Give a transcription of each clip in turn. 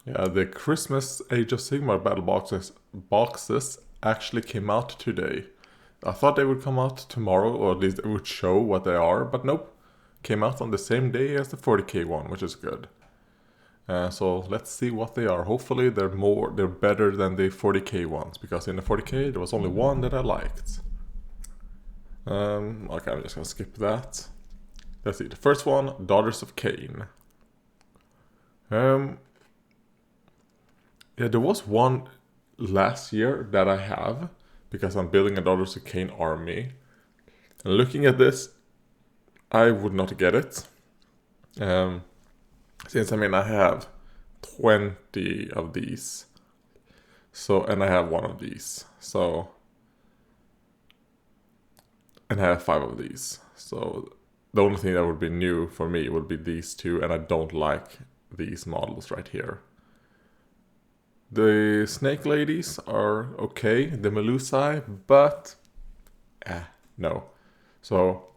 Yeah, the Christmas Age of Sigmar battle boxes actually came out today. I thought they would come out tomorrow, or at least it would show what they are, but nope. Came out on the same day as the 40k one, which is good. So let's see what they are. Hopefully they're better than the 40k ones, because in the 40k there was only one that I liked. Okay, I'm just gonna skip that. Let's see. The first one, Daughters of Cain. Yeah, there was one last year that I have because I'm building a Daughters of Cain army. And looking at this, I would not get it. Since I have 20 of these. So, and I have one of these. So, and I have 5 of these. So, the only thing that would be new for me would be these two, and I don't like these models right here. The snake ladies are okay, the Melusai, but no. So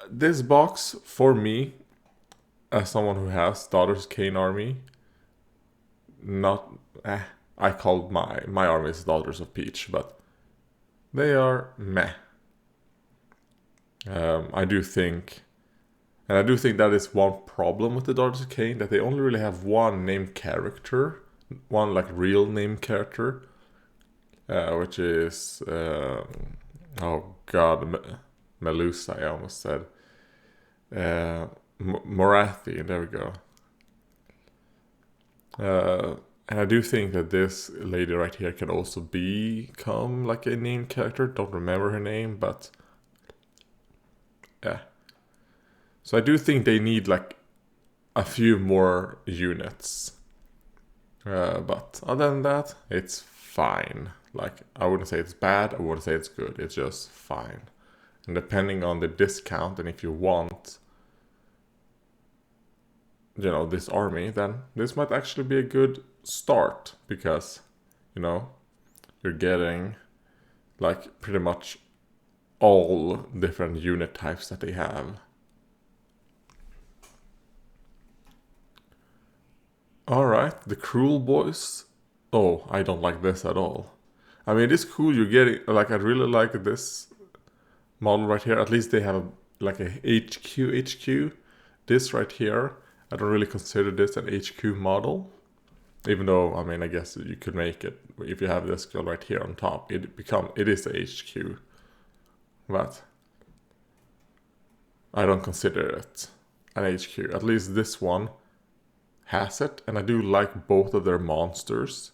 this box for me, as someone who has Daughters Cain army, not I call my armies Daughters of Peach, but they are meh. I do think that is one problem with the Daughters of Cain, that they only really have one named character, one like real named character, which is oh god, Melusa, I almost said. Morathi, there we go. And I do think that this lady right here can also become like a named character. Don't remember her name, but yeah. So I do think they need like a few more units. But other than that, it's fine. Like, I wouldn't say it's bad, I wouldn't say it's good. It's just fine. And depending on the discount, and if you want, this army, then this might actually be a good start. Because, you're getting like pretty much all different unit types that they have. Alright, the Cruel Boys. Oh, I don't like this at all. I mean, it is cool you're getting, like, I really like this model right here. At least they have like a HQ. This right here, I don't really consider this an HQ model. Even though, I mean, I guess you could make it. If you have this girl right here on top, it is a HQ. But I don't consider it an HQ. At least this one has it, and I do like both of their monsters.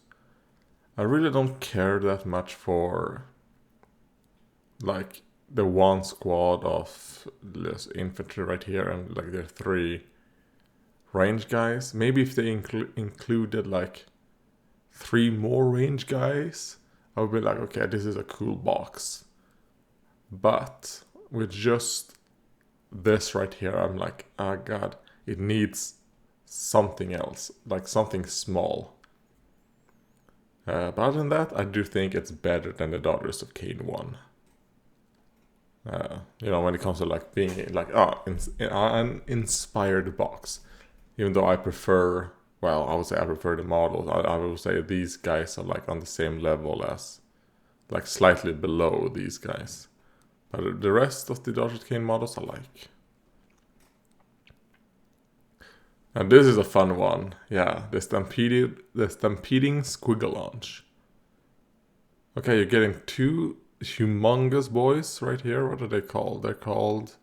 I really don't care that much for like the one squad of this infantry right here and like their 3 range guys. Maybe if they included like 3 more range guys, I would be like, okay, this is a cool box. But with just this right here, I'm like, oh god, it needs something else, like something small. But other than that, I do think it's better than the Daughters of Cain one. When it comes to like being like an inspired box. Even though I prefer, well, I would say I prefer the models. I would say these guys are like on the same level as, like slightly below these guys. But the rest of the Daughters of Cain models I like. And this is a fun one. Yeah, the stampeding squiggle launch. Okay, you're getting 2 humongous boys right here. What are they called? They're called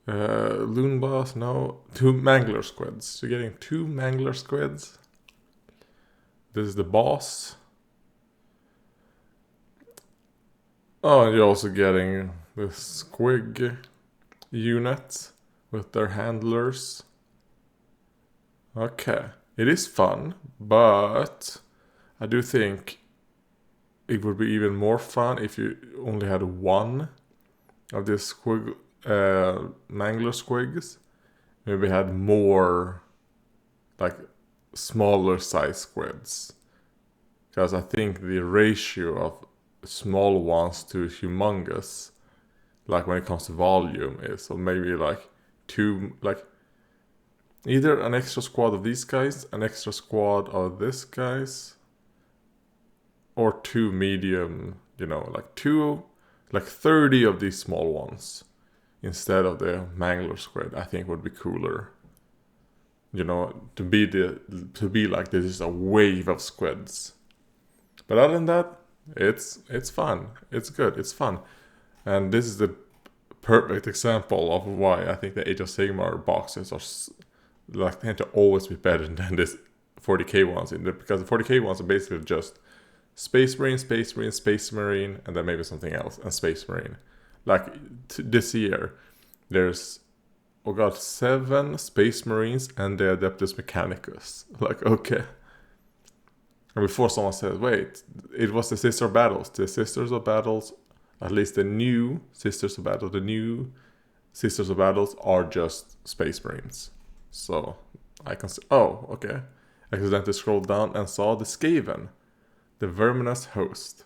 Loon Boss. No, 2 Mangler Squids. You're getting 2 Mangler Squids. This is the boss. Oh, and you're also getting the Squig unit with their handlers. Okay, it is fun, but I do think it would be even more fun if you only had one of these Mangler Squigs. Maybe had more like smaller size squids. Because I think the ratio of small ones to humongous, like when it comes to volume, is so maybe like 2, like Either an extra squad of these guys, an extra squad of this guys, or 2 medium, like 30 of these small ones instead of the Mangler squad, I think would be cooler. To be like this is a wave of squids. But other than that, it's fun. It's good. It's fun. And this is the perfect example of why I think the Age of Sigmar boxes are tend to always be better than this 40k ones, because the 40k ones are basically just Space Marine, Space Marine, Space Marine, and then maybe something else, and Space Marine. Like this year, there's 7 Space Marines and the Adeptus Mechanicus. Like, okay. And before someone said, wait, it was the Sisters of Battles. The Sisters of Battles, at least the new Sisters of Battles are just Space Marines. So I can say, oh, okay. I accidentally scrolled down and saw the Skaven, the Verminous Host.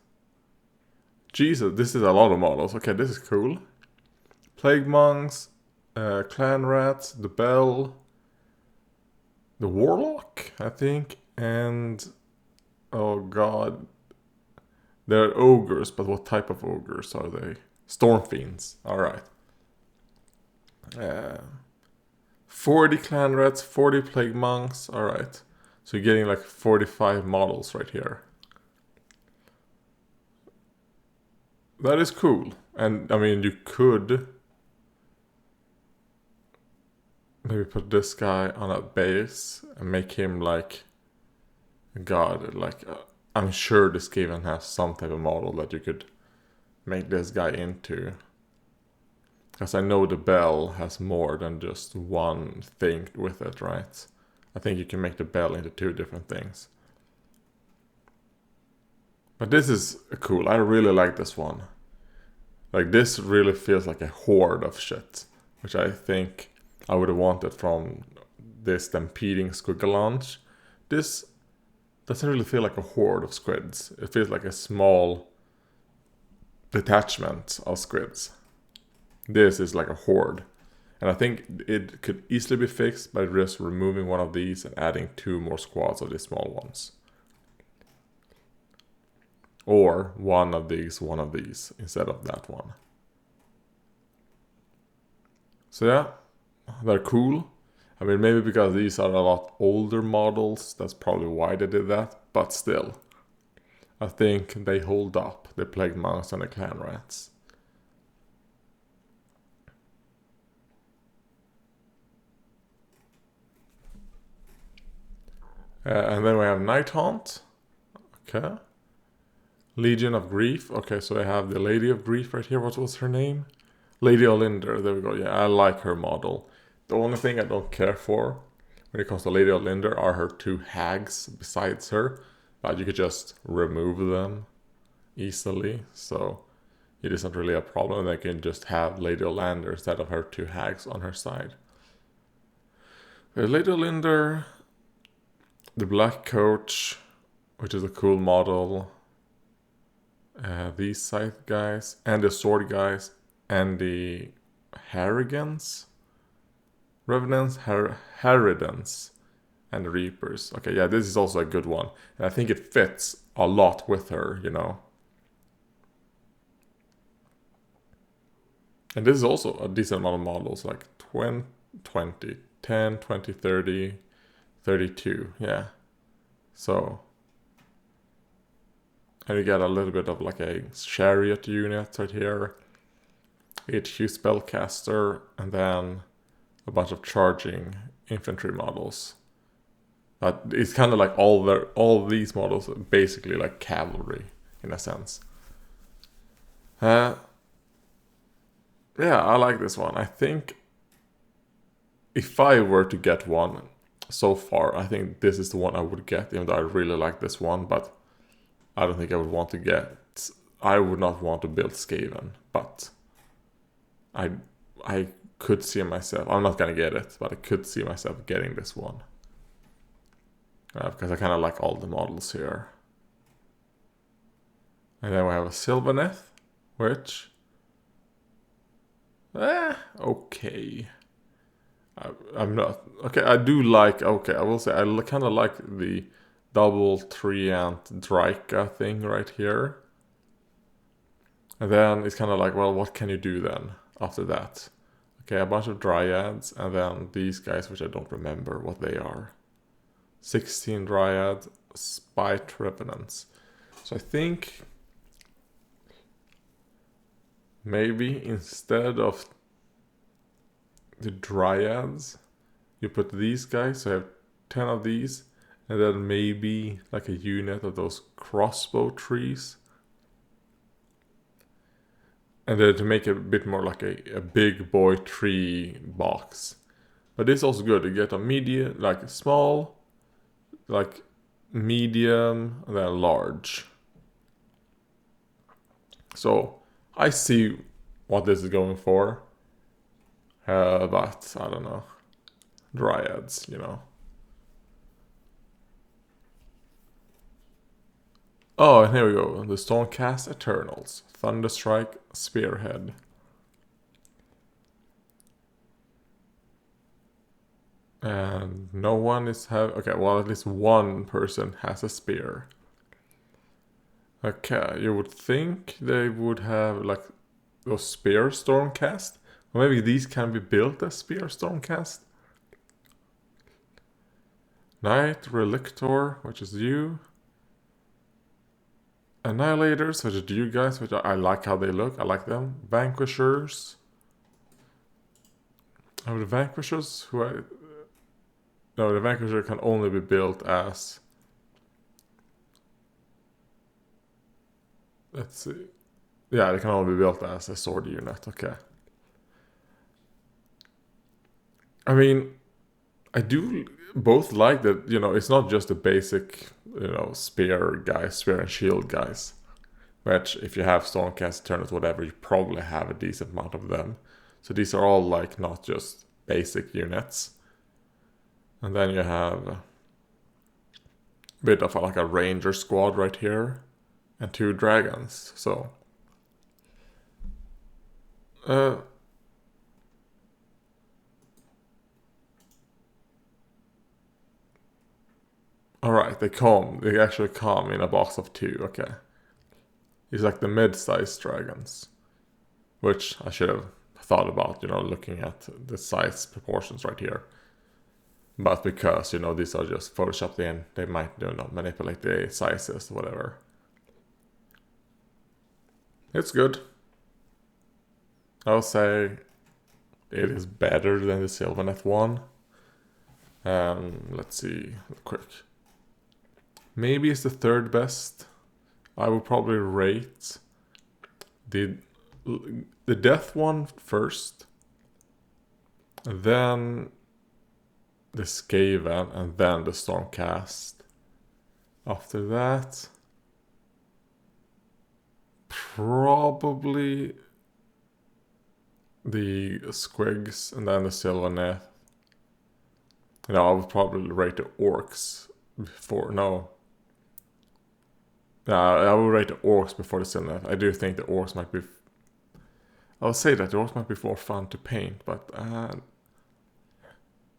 Jesus, this is a lot of models. Okay, this is cool. Plague Monks, Clan Rats, the Bell, the Warlock, I think, and oh god, they're ogres, but what type of ogres are they? Storm Fiends. Alright. 40 Clan Rats, 40 Plague Monks. Alright. So you're getting like 45 models right here. That is cool. And I mean, you could maybe put this guy on a base and make him like god. Like, I'm sure this Skaven has some type of model that you could make this guy into. Because I know the Bell has more than just one thing with it, right? I think you can make the Bell into 2 different things. But this is cool. I really like this one. Like, this really feels like a horde of shit, which I think I would have wanted from this Stampeding Squiggle launch. This doesn't really feel like a horde of squids. It feels like a small detachment of squids. This is like a horde. And I think it could easily be fixed by just removing one of these and adding 2 more squads of these small ones. Or one of these instead of that one. So yeah, they're cool. I mean, maybe because these are a lot older models, that's probably why they did that. But still, I think they hold up, the Plague Monks and the Clan Rats. And then we have Night Haunt. Okay. Legion of Grief. Okay, so I have the Lady of Grief right here. What was her name? Lady Olinder. There we go. Yeah, I like her model. The only thing I don't care for when it comes to Lady Olinder are her 2 hags besides her. But you could just remove them easily. So it isn't really a problem. They can just have Lady Olinder instead of her 2 hags on her side. Lady Olinder, the Black Coach, which is a cool model. These scythe guys, and the sword guys, and the Harrigans? Revenants, Harridans, and the Reapers. Okay, yeah, this is also a good one. And I think it fits a lot with her, And this is also a decent amount of models, like 20, 10, 20, 30, 32, yeah. So... and you get a little bit of like a chariot unit right here. HQ spellcaster, and then a bunch of charging infantry models. But it's kind of like all these models are basically like cavalry in a sense. Yeah, I like this one. I think if I were to get one so far, I think this is the one I would get, even though I really like this one, but I don't think I would want to get... I would not want to build Skaven, but I could see myself... I'm not gonna get it, but I could see myself getting this one. Because I kind of like all the models here. And then we have a Sylvaneth, which... okay. I'm not. Okay, I do like. Okay, I will say I kind of like the double 3-ant Drika thing right here. And then it's kind of like, well, what can you do then after that? Okay, a bunch of Dryads, and then these guys, which I don't remember what they are. 16 Dryad, Spite Revenants. So I think maybe instead of the Dryads, you put these guys, so I have 10 of these, and then maybe like a unit of those crossbow trees. And then to make it a bit more like a big boy tree box. But it's also good to get a medium, like small, like medium, and then large. So I see what this is going for. But I don't know. Dryads, you know. Oh, and here we go. The Stormcast Eternals. Thunderstrike Spearhead. And no one is okay, well, at least one person has a spear. Okay, you would think they would have like those spear Stormcast. Or maybe these can be built as spear Stormcast. Knight Relictor, which is you. Annihilators, which is you guys, which I like how they look. I like them. Vanquishers. Oh, the Vanquishers, no, the Vanquisher can only be built as... Let's see. Yeah, they can only be built as a sword unit. Okay. I mean, I do both like that, you know, it's not just the basic, you know, spear guys, spear and shield guys. Which, if you have Stormcast, Eternals, whatever, you probably have a decent amount of them. So these are all like not just basic units. And then you have a bit of like a ranger squad right here. And 2 dragons, so... Alright, they actually come in a box of 2, okay. It's like the mid-sized dragons. Which I should have thought about, you know, looking at the size proportions right here. But because, you know, these are just photoshopped in, they might, you know, manipulate the sizes, whatever. It's good. I'll say it is better than the Sylvanet one. Let's see, quick. Maybe it's the 3rd best. I would probably rate the Death one first, then the Skaven, and then the Stormcast. After that, probably the Squigs, and then the Sylvanet. You know, I would probably rate the Orcs before, no. I would rate the Orcs before the Sylvanet. I do think the Orcs might be... I would say that the Orcs might be more fun to paint, but...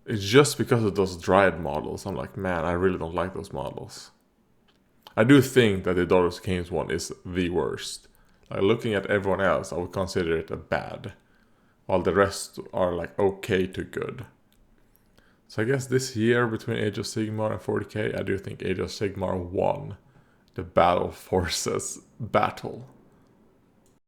it's just because of those Dryad models. I'm like, man, I really don't like those models. I do think that the Daughters of Kings one is the worst. Like, looking at everyone else, I would consider it a bad. While the rest are like okay to good. So I guess this year between Age of Sigmar and 40k, I do think Age of Sigmar won the Battleforces battle.